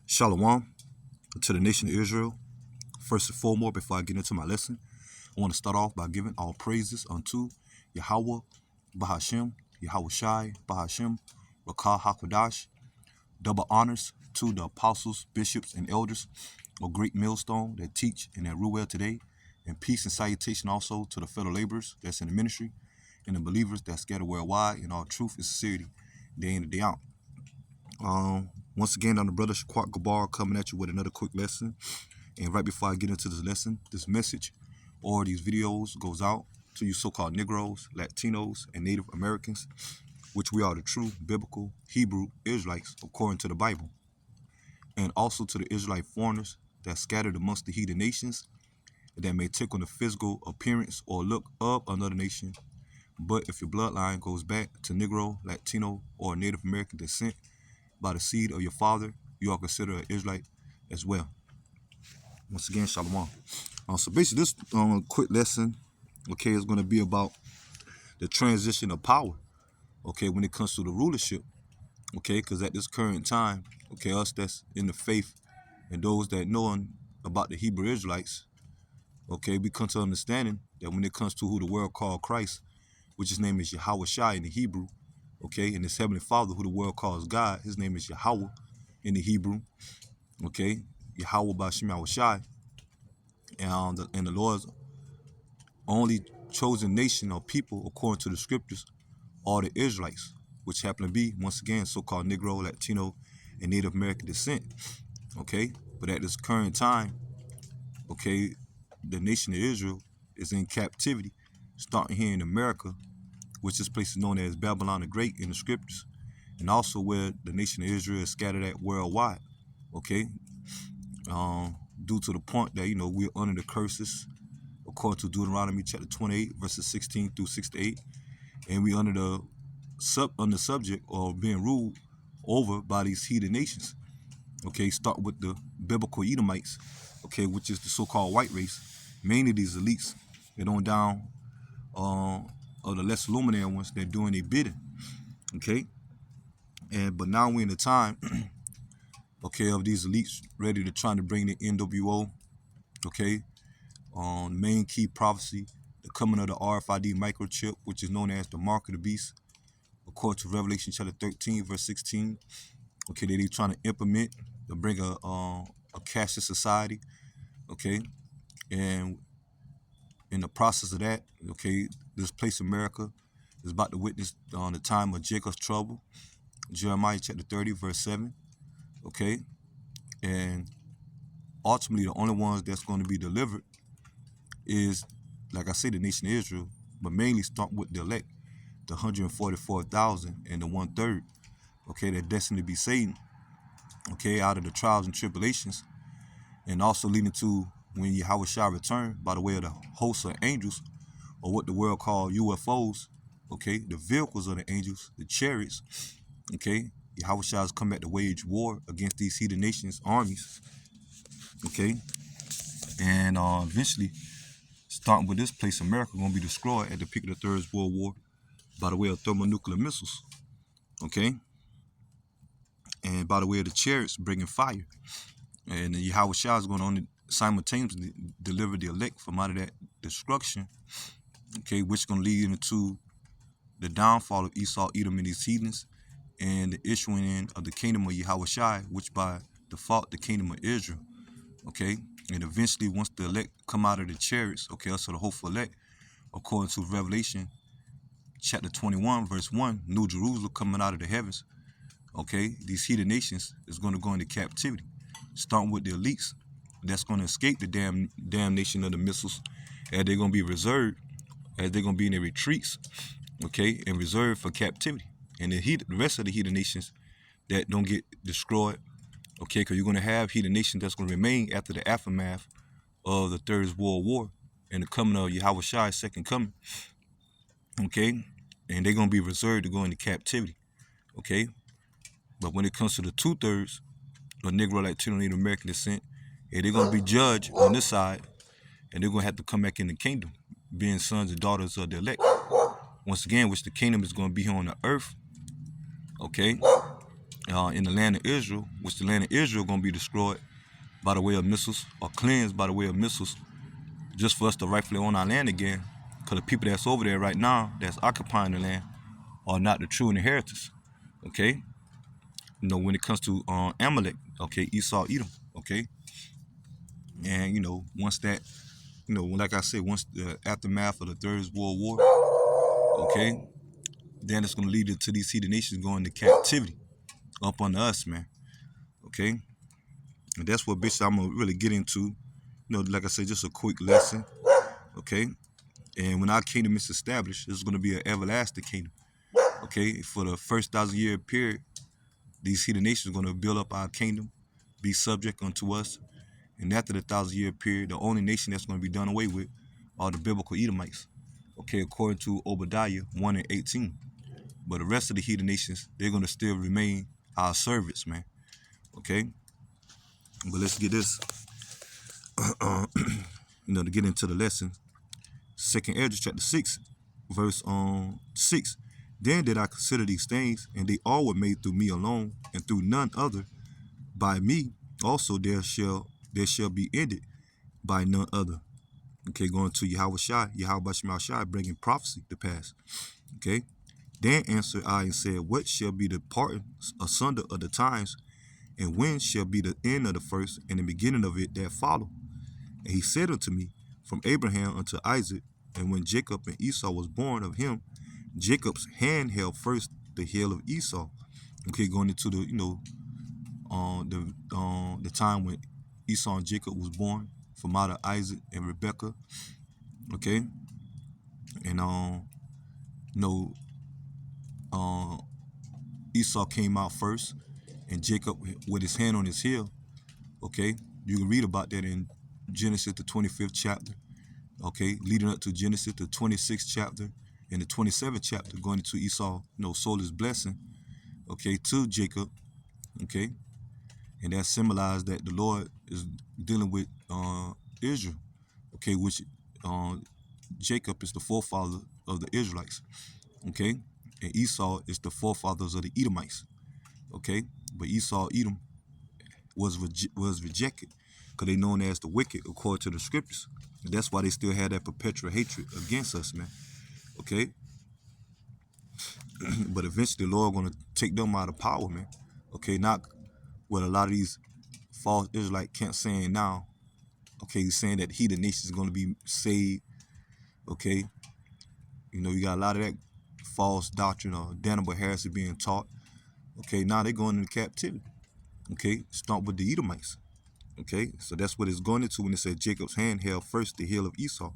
Shalom to the nation of Israel. First and foremost, before I get into my lesson, I want to start off by giving all praises unto Yahweh, Bahashem, Yahweh Shai, Bahashem, Rakah HaKodash. Double honors to the apostles, bishops, and elders of Great Millstone that teach and that rule well today. And peace and salutation also to the fellow laborers that's in the ministry and the believers that scatter worldwide in all truth and sincerity, day in and day out. Once again, I'm the brother Shaquat Gabar coming at you with another quick lesson. And right before I get into this lesson, this message or these videos goes out to you so-called Negroes, Latinos, and Native Americans, which we are the true biblical Hebrew Israelites according to the Bible. And also to the Israelite foreigners that scattered amongst the heathen nations that may take on the physical appearance or look of another nation. But if your bloodline goes back to Negro, Latino, or Native American descent by the seed of your father, you are considered an Israelite as well. Once again, Shalom. So basically, this quick lesson, okay, is going to be about the transition of power, okay, when it comes to the rulership, okay, because at this current time, okay, us that's in the faith and those that know about the Hebrew Israelites, okay, we come to understanding that when it comes to who the world called Christ, which his name is Yahweh Shai in the Hebrew, okay, and his heavenly Father, who the world calls God, his name is Yahweh in the Hebrew, okay, Yahweh Bashim Yahweh Shai, and the Lord's only chosen nation or people, according to the scriptures, are the Israelites, which happen to be, once again, so-called Negro, Latino, and Native American descent, okay? But at this current time, okay, the nation of Israel is in captivity, starting here in America, which this place is known as Babylon the Great in the scriptures, and also where the nation of Israel is scattered at worldwide, okay? Due to the point that, we're under the curses, according to Deuteronomy chapter 28, verses 16 through 68, and we under the subject of being ruled over by these heathen nations. Okay, start with the biblical Edomites, okay, which is the so-called white race, mainly these elites, and on down of the less luminary ones that doing their bidding. Okay, but now we're in the time, okay, of these elites ready to try to bring the NWO, okay, on main key prophecy, the coming of the RFID microchip, which is known as the mark of the beast, according to Revelation chapter 13, verse 16. Okay, they're trying to implement to bring a cashless society. Okay, and in the process of that, okay, this place America is about to witness the time of Jacob's trouble, Jeremiah chapter 30, verse 7. Okay, and ultimately the only ones that's going to be delivered is, like I say, the nation of Israel, but mainly start with the elect, the 144,000 and the 1/3, okay, they're destined to be saved, okay, out of the trials and tribulations, and also leading to when Yahweh shall return by the way of the hosts of angels, or what the world called UFOs, okay, the vehicles of the angels, the chariots, okay, Yahweh shall has come back to wage war against these heathen nations' armies, okay, and eventually, starting with this place, America going to be destroyed at the peak of the Third World War by the way of thermonuclear missiles, okay, and by the way of the chariots bringing fire, and Yahweh Shah is going to only simultaneously deliver the elect from out of that destruction, okay, which is going to lead into the downfall of Esau, Edom, and these heathens, and the issuing in of the kingdom of Yahweh Shai, which by default the kingdom of Israel, okay, and eventually once the elect come out of the chariots, okay, also the hopeful elect, according to Revelation chapter 21, verse 1, New Jerusalem coming out of the heavens, okay, these heathen nations is going to go into captivity, starting with the elites that's going to escape the damnation of the missiles, as they're going to be reserved, as they're going to be in their retreats, okay, and reserved for captivity. And the rest of the heathen nations that don't get destroyed, okay, because you're going to have heathen nations that's going to remain after the aftermath of the Third World War and the coming of Yahweh Shai's second coming, okay, and they're going to be reserved to go into captivity, okay. But when it comes to the 2/3 of Negro, Latino, Native American descent, they're going to be judged on this side, and they're going to have to come back in the kingdom, being sons and daughters of the elect. Once again, which the kingdom is going to be here on the earth, okay, in the land of Israel, which the land of Israel going to be destroyed by the way of missiles or cleansed by the way of missiles, just for us to rightfully own our land again. Because the people that's over there right now, that's occupying the land, are not the true inheritors. Okay, when it comes to Amalek, okay, Esau, Edom, okay, and once that, like I said, once the aftermath of the Third World War, okay, then it's gonna lead to these heathen nations going to captivity up under us, man. Okay, and that's what, bitch, I'm gonna really get into. Like I said, just a quick lesson. Okay, and when our kingdom is established, it's gonna be an everlasting kingdom. Okay, for the first 1,000-year period, these heathen nations are gonna build up our kingdom, be subject unto us. And after the 1,000-year period, the only nation that's going to be done away with are the biblical Edomites, okay, according to Obadiah 1:18. But the rest of the heathen nations, they're going to still remain our servants, man, okay? But let's get this, to get into the lesson. 2nd Esdras chapter 6, verse 6. Then did I consider these things, and they all were made through me alone, and through none other. By me also there shall be ended by none other. Okay, going to Yahweh Shai, bringing prophecy to pass. Okay, then answered I and said, what shall be the parting asunder of the times, and when shall be the end of the first and the beginning of it that follow? And he said unto me, from Abraham unto Isaac, and when Jacob and Esau was born of him, Jacob's hand held first the heel of Esau. Okay, going into the the time when Esau and Jacob was born from out of Isaac and Rebekah. Okay, and Esau came out first, and Jacob with his hand on his heel. Okay, you can read about that in Genesis the 25th chapter. Okay, leading up to Genesis the 26th chapter and the 27th chapter, going into Esau, sold his blessing, okay, to Jacob. Okay, and that symbolized that the Lord is dealing with Israel. Okay, which Jacob is the forefather of the Israelites. Okay, and Esau is the forefathers of the Edomites. Okay, but Esau, Edom, was rejected because they known as the wicked according to the scriptures. And that's why they still had that perpetual hatred against us, man. Okay, but eventually the Lord gonna take them out of power, man. Okay, not what a lot of these false Israelite can't saying now. Okay, he's saying that heathen nation is gonna be saved. Okay, you got a lot of that false doctrine or damnable heresy being taught. Okay, now they're going into captivity. Okay, start with the Edomites. Okay, so that's what it's going into when it said Jacob's hand held first the heel of Esau.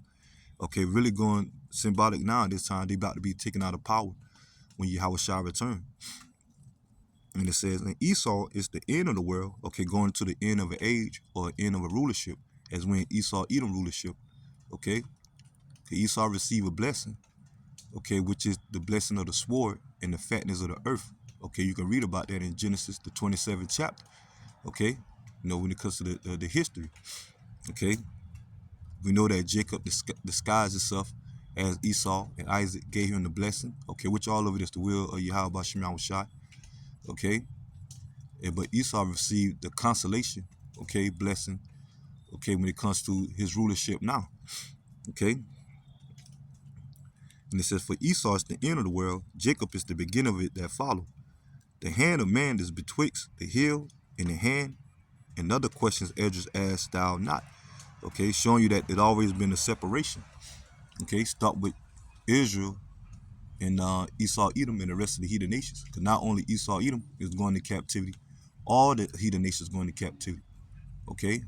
Okay, really going symbolic now. This time they about to be taken out of power when Yahweh shall return. And it says, and Esau is the end of the world. Okay, going to the end of an age or end of a rulership, as when Esau Edom rulership. Okay, Esau received a blessing. Okay, which is the blessing of the sword and the fatness of the earth. Okay, you can read about that in Genesis the 27th chapter. Okay, when it comes to the history. Okay, we know that Jacob disguised himself as Esau, and Isaac gave him the blessing. Okay, which all of it is the will of Yahweh Shai Shai. Okay, but Esau received the consolation. Okay, blessing. Okay, when it comes to his rulership now. Okay. And it says, for Esau is the end of the world, Jacob is the beginning of it that follow. The hand of man is betwixt the heel and the hand, and other questions Esdras asked thou not. Okay, showing you that it always been a separation. Okay, start with Israel and Esau, Edom, and the rest of the heathen nations. Because not only Esau, Edom is going to captivity, all the heathen nations going to captivity. Okay,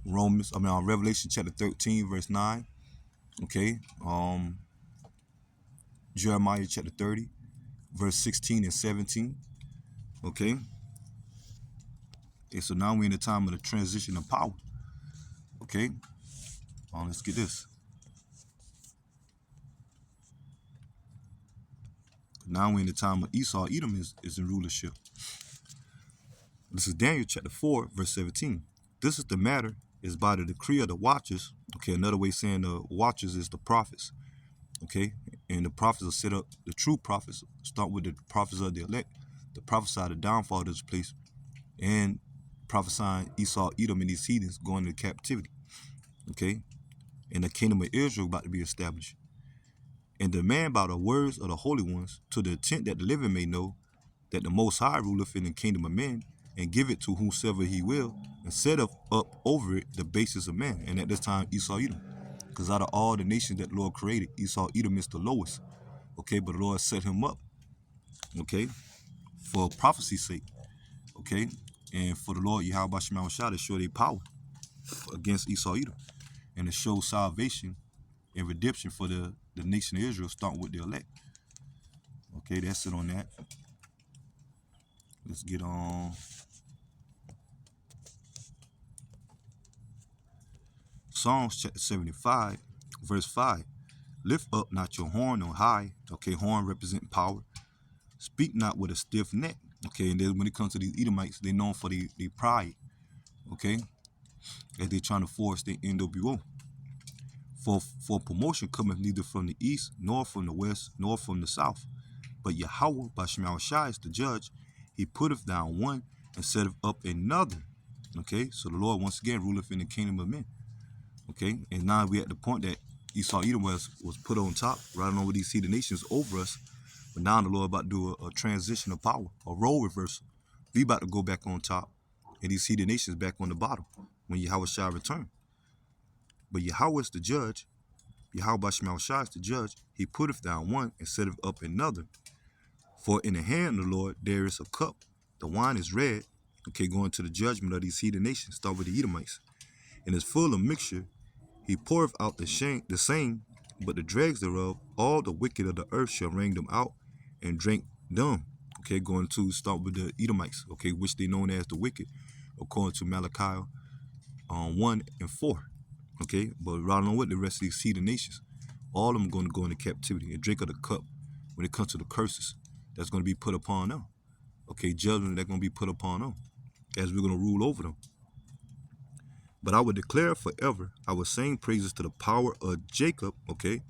Revelation chapter 13, verse 9. Okay, Jeremiah chapter 30, verse 16 and 17. Okay. So now we're in the time of the transition of power. Okay. Let's get this. Now we're in the time of Esau. Edom is in rulership. This is Daniel chapter 4, verse 17. This is the matter, is by the decree of the watchers. Okay, another way of saying the watchers is the prophets. Okay, and the prophets are set up, the true prophets start with the prophets of the elect. to prophesy the downfall of this place and prophesying Esau, Edom, and these heathens going into captivity. Okay? And the kingdom of Israel about to be established. And demand by the words of the holy ones, to the intent that the living may know that the Most High ruleth in the kingdom of men, and give it to whomsoever he will, and set up over it the basis of man. And at this time, Esau, Edom. Because out of all the nations that the Lord created, Esau, Edom is the lowest. Okay, but the Lord set him up, okay, for prophecy's sake, okay, and for the Lord Yahweh Shema Shah to show their power against Esau, Edom, and to show salvation and redemption for the nation of Israel, starting with the elect. Okay, that's it on that. Let's get on Psalms chapter 75, verse 5. Lift up not your horn on high. Okay, horn represent power. Speak not with a stiff neck. Okay, and then when it comes to these Edomites, they're known for their pride. Okay, as they're trying to force their NWO. For promotion cometh neither from the east, nor from the west, nor from the south. But Yahweh, by Shema Shai, is the judge. He putteth down one and setteth up another. Okay, so the Lord once again ruleth in the kingdom of men. Okay, and now we at the point that Esau, Edom was put on top, riding over these heathen nations over us. But now the Lord about to do a transition of power, a role reversal. We about to go back on top, and these heathen nations back on the bottom when Yahweh shall return. But Yahweh is the judge. Yahweh Shema Shai is the judge. He putteth down one and setteth up another. For in the hand of the Lord there is a cup. The wine is red. Okay, going to the judgment of these heathen nations, start with the Edomites. And is full of mixture. He poureth out the same, but the dregs thereof, all the wicked of the earth shall wring them out and drink them. Okay, going to start with the Edomites, okay, which they known as the wicked, according to Malachi 1 and 4. Okay, but right on with the rest of these heathen nations, all of them going to go into captivity and drink of the cup when it comes to the curses that's going to be put upon them. Okay, judgment that's going to be put upon them as we're going to rule over them. But I will declare forever, I will sing praises to the power of Jacob, okay?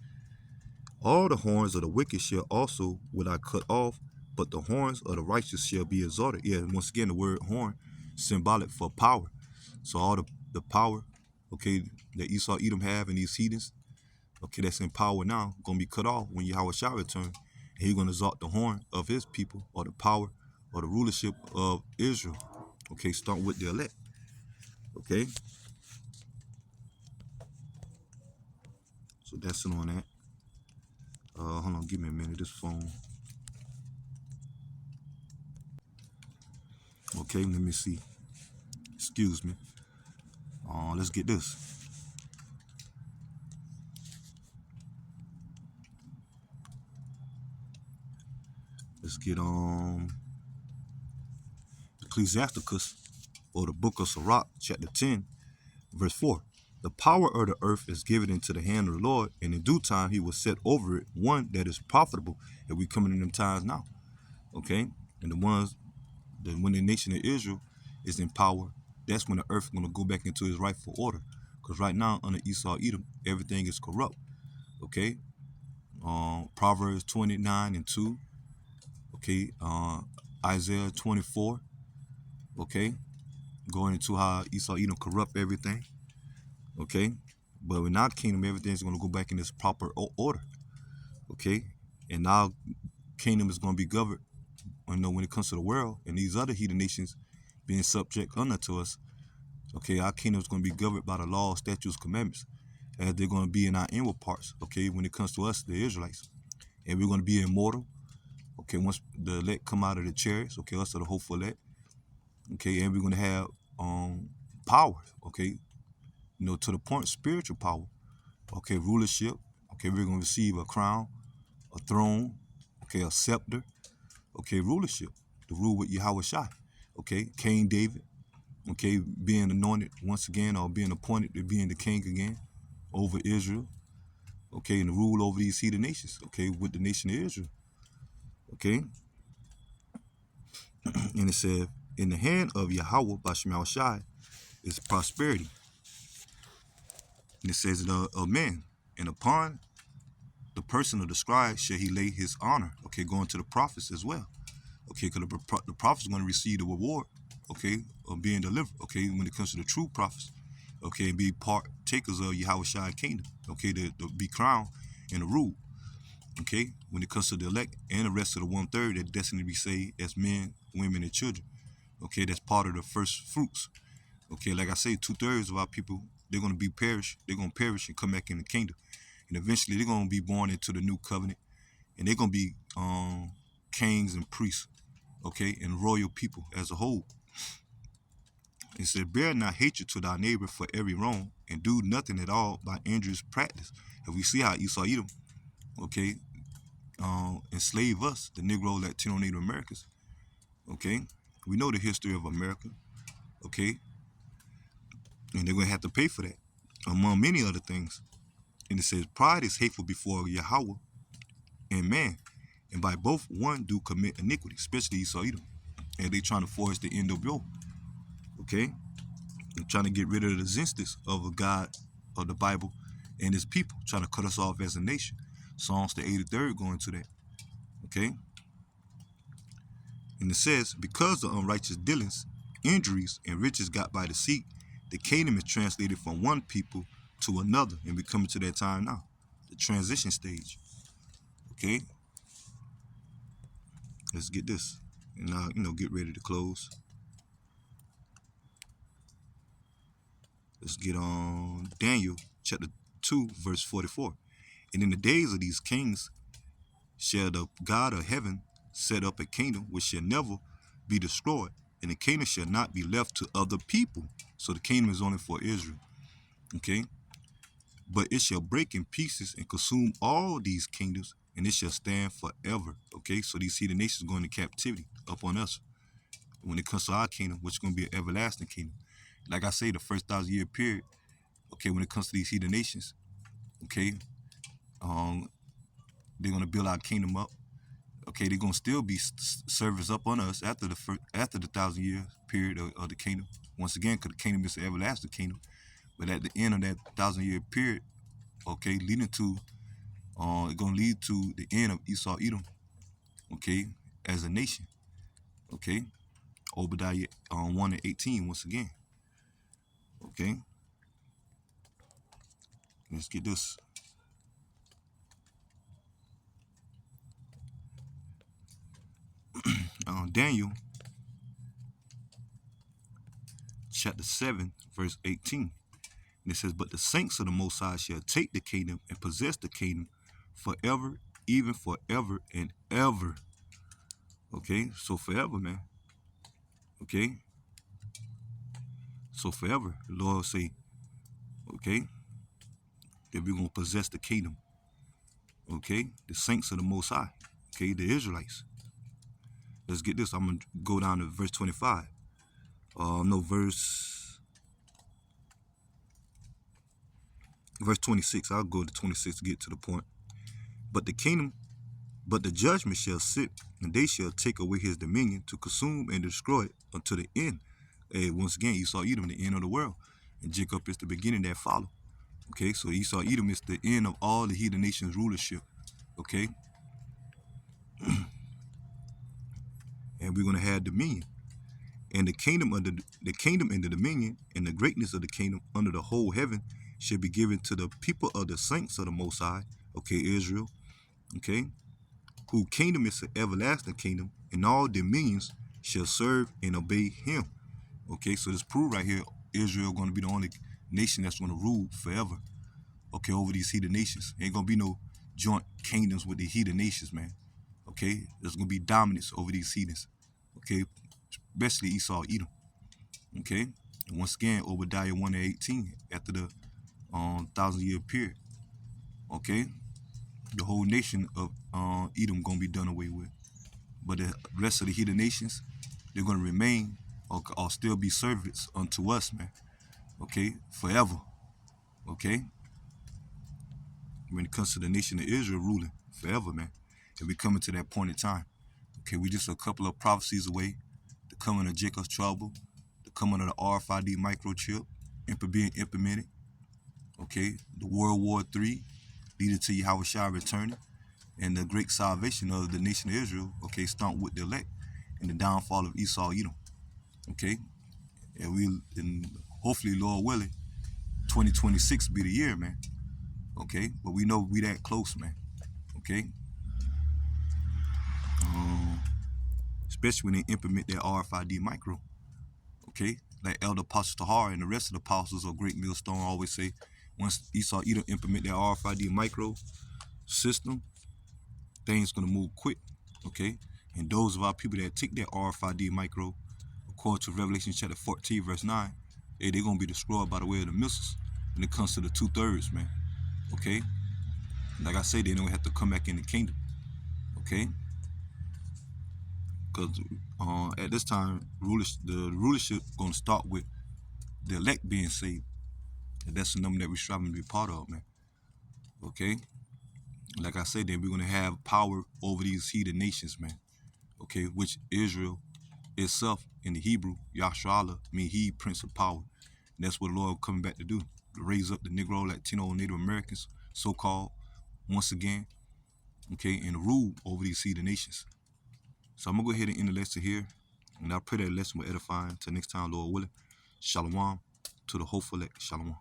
All the horns of the wicked shall also will I cut off, but the horns of the righteous shall be exalted. Yeah, once again, the word horn, symbolic for power. So all the power, okay, that Esau, Edom have in these heathens, okay, that's in power now, going to be cut off when Yahweh shall return. And he's going to exalt the horn of his people, or the power, or the rulership of Israel. Okay, start with the elect. Okay. So that's it on that. Hold on, give me a minute. This phone. Okay, let me see. Excuse me. Let's get this. Let's get Ecclesiasticus, or the book of Sirach, chapter 10, verse 4. The power of the earth is given into the hand of the Lord, and in due time he will set over it one that is profitable. And we coming in them times now. Okay? And the ones that when the nation of Israel is in power, that's when the earth is going to go back into its rightful order. Because right now, under Esau, Edom, everything is corrupt. Okay? Proverbs 29 and 2. Okay? Isaiah 24. Okay? Going into how Esau, Edom corrupt everything. Okay? But in our kingdom, everything's going to go back in its proper order. Okay? And our kingdom is going to be governed, when it comes to the world and these other heathen nations being subject unto us. Okay, our kingdom is going to be governed by the law, statutes, commandments, as they're going to be in our inward parts. Okay, when it comes to us, the Israelites, and we're going to be immortal. Okay, once the elect come out of the chariots. Okay, us are the hopeful elect. Okay, and we're going to have power. Okay, to the point, spiritual power. Okay, rulership. Okay, we're going to receive a crown, a throne. Okay, a scepter. Okay, rulership, to rule with Yahweh Shai. Okay, King David. Okay, being anointed once again, or being appointed to being the king again over Israel. Okay, and to rule over these heathen nations. Okay, with the nation of Israel. Okay, and it said, in the hand of Yahweh by Shema Shai is prosperity. And it says, Amen. And upon the person of the scribe shall he lay his honor. Okay, going to the prophets as well. Okay, because the prophets are going to receive the reward, okay, of being delivered, okay, when it comes to the true prophets, okay, and be partakers of Yahushua kingdom, okay, to be crowned and to rule, okay, when it comes to the elect and the rest of the 1/3 that destined to be saved as men, women, and children, okay, that's part of the first fruits, okay, like I say, 2/3 of our people, they're going to perish and come back in the kingdom, and eventually they're going to be born into the new covenant, and they're going to be kings and priests, okay, and royal people as a whole. It said, bear not hatred to thy neighbor for every wrong, and do nothing at all by injurious practice. And we see how Esau Edom, okay, enslave us, the Negro Latino Native Americans, okay. We know the history of America, okay, and they're going to have to pay for that, among many other things. And it says, pride is hateful before Yahweh and man, and by both one do commit iniquity, especially Esau Edom. And they trying to force the NWO, okay? And trying to get rid of the existence of a God of the Bible and his people, trying to cut us off as a nation. Psalms the 83rd going to that, okay? And it says, because of unrighteous dealings, injuries, and riches got by deceit, the kingdom is translated from one people to another, and we're coming to that time now, the transition stage, okay? Let's get this, and now, get ready to close. Let's get on Daniel chapter 2, verse 44. And in the days of these kings shall the God of heaven set up a kingdom which shall never be destroyed, and the kingdom shall not be left to other people. So the kingdom is only for Israel, okay? But it shall break in pieces and consume all these kingdoms, and it shall stand forever, okay? So these heathen nations going into captivity upon us when it comes to our kingdom, which is going to be an everlasting kingdom. Like I say, the first 1,000-year period, okay, when it comes to these heathen nations, okay, they're going to build our kingdom up. Okay, they're going to still be service up on us after the 1,000-year period of the kingdom. Once again, because the kingdom is an everlasting kingdom. But at the end of that 1,000-year period, okay, leading to, it's going to lead to the end of Esau Edom, okay, as a nation, okay. Obadiah 1:18 once again, okay. Let's get this. Daniel chapter 7, verse 18. And it says, but the saints of the Most High shall take the kingdom and possess the kingdom forever, even forever and ever. Okay, so forever, man. Okay, so forever. The Lord say, okay, that we're going to possess the kingdom. Okay, the saints of the Most High. Okay, the Israelites. Let's get this. I'm going to go down to verse 25. Verse 26. I'll go to 26 to get to the point. But the judgment shall sit, and they shall take away his dominion to consume and destroy it unto the end. Once again, Esau Edom, the end of the world. And Jacob is the beginning that follow. Okay, so Esau Edom is the end of all the heathen nations' rulership. Okay. And we're going to have dominion. And the kingdom and the dominion and the greatness of the kingdom under the whole heaven shall be given to the people of the saints of the Most High, okay, Israel, okay, whose kingdom is an everlasting kingdom, and all dominions shall serve and obey him. Okay, so this prove right here, Israel going to be the only nation that's going to rule forever, okay, over these heathen nations. Ain't going to be no joint kingdoms with the heathen nations, man. Okay, there's going to be dominance over these heathens, okay, especially Esau Edom. Okay, and once again, Obadiah 1:18, after the 1,000-year period. Okay, the whole nation of Edom gonna be done away with, but the rest of the heathen nations, they're gonna remain or still be servants unto us, man. Okay, forever. Okay, when it comes to the nation of Israel ruling forever, man, and we coming to that point in time. Okay, we just a couple of prophecies away. The coming of Jacob's trouble, the coming of the RFID microchip, being implemented. Okay, the World War III, leading to Yahushua returning, and the great salvation of the nation of Israel. Okay, stamped with the elect, and the downfall of Esau, Edom. Okay, and hopefully, Lord willing, 2026 be the year, man. Okay, but we know we that close, man. Okay, especially when they implement that RFID micro. Okay, like Elder Apostle Tahar and the rest of the apostles of Great Millstone always say, once Esau Edom implement that RFID micro system, things gonna move quick. Okay, and those of our people that take that RFID micro, according to Revelation chapter 14, verse 9, they're gonna be destroyed by the way of the missiles when it comes to the 2/3, man. Okay, like I say, they don't have to come back in the kingdom. Okay, because at this time, the rulership gonna start with the elect being saved, and that's the number that we're striving to be part of, man. Okay, like I said, then we're gonna have power over these heathen nations, man. Okay, which Israel itself in the Hebrew, Yasharallah, mean he, Prince of Power. And that's what the Lord coming back to do, to raise up the Negro, Latino, Native Americans, so-called, once again, okay, and rule over these heathen nations. So I'm gonna go ahead and end the lesson here, and I pray that lesson will edify. Until next time, Lord willing. Shalom to the hopeful elect. Shalom.